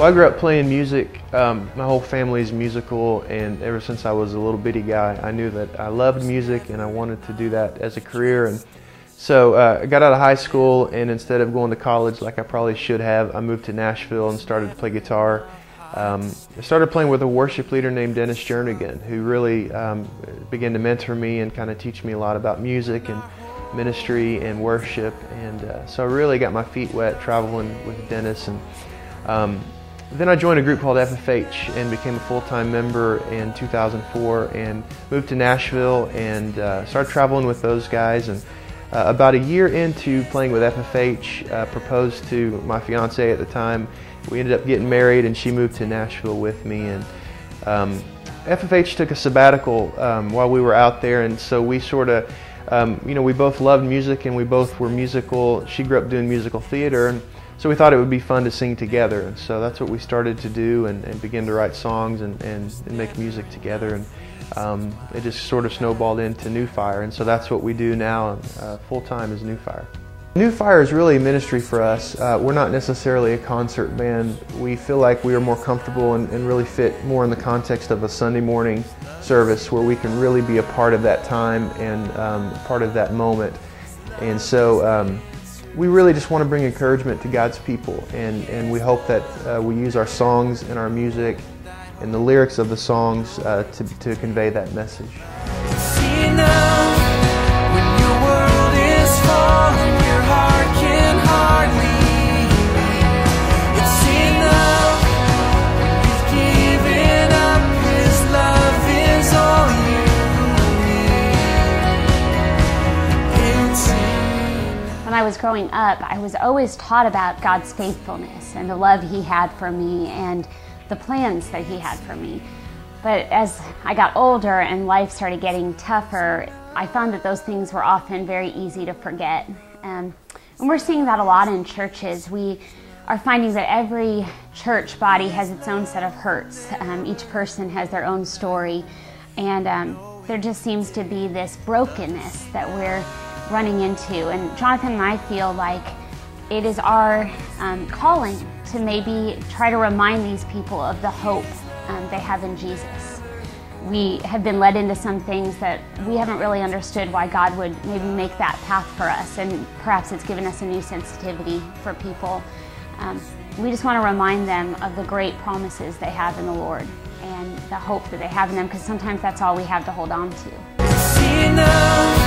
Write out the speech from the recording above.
Well, I grew up playing music. My whole family's musical, and ever since I was a little bitty guy, I knew that I loved music and I wanted to do that as a career. And so I got out of high school, and instead of going to college like I probably should have, I moved to Nashville and started to play guitar. I started playing with a worship leader named Dennis Jernigan, who really began to mentor me and kind of teach me a lot about music and ministry and worship. And so I really got my feet wet traveling with Dennis. And then I joined a group called FFH and became a full-time member in 2004 and moved to Nashville and started traveling with those guys. And about a year into playing with FFH, proposed to my fiance at the time. We ended up getting married, and she moved to Nashville with me. And FFH took a sabbatical while we were out there, and so we sort of, we both loved music and we both were musical. She grew up doing musical theater, and so we thought it would be fun to sing together, and so that's what we started to do and begin to write songs and make music together. And it just sort of snowballed into NewFire, and so that's what we do now full-time is NewFire. NewFire is really a ministry for us. We're not necessarily a concert band. We feel like we are more comfortable and really fit more in the context of a Sunday morning service where we can really be a part of that time and part of that moment. And so we really just want to bring encouragement to God's people, and we hope that we use our songs and our music and the lyrics of the songs to convey that message. When I was growing up, I was always taught about God's faithfulness and the love He had for me and the plans that He had for me. But as I got older and life started getting tougher, I found that those things were often very easy to forget. And we're seeing that a lot in churches. We are finding that every church body has its own set of hurts. Each person has their own story, and there just seems to be this brokenness that we're running into. And Jonathan and I feel like it is our calling to maybe try to remind these people of the hope they have in Jesus. We have been led into some things that we haven't really understood why God would maybe make that path for us, and perhaps it's given us a new sensitivity for people. We just want to remind them of the great promises they have in the Lord and the hope that they have in them, because sometimes that's all we have to hold on to.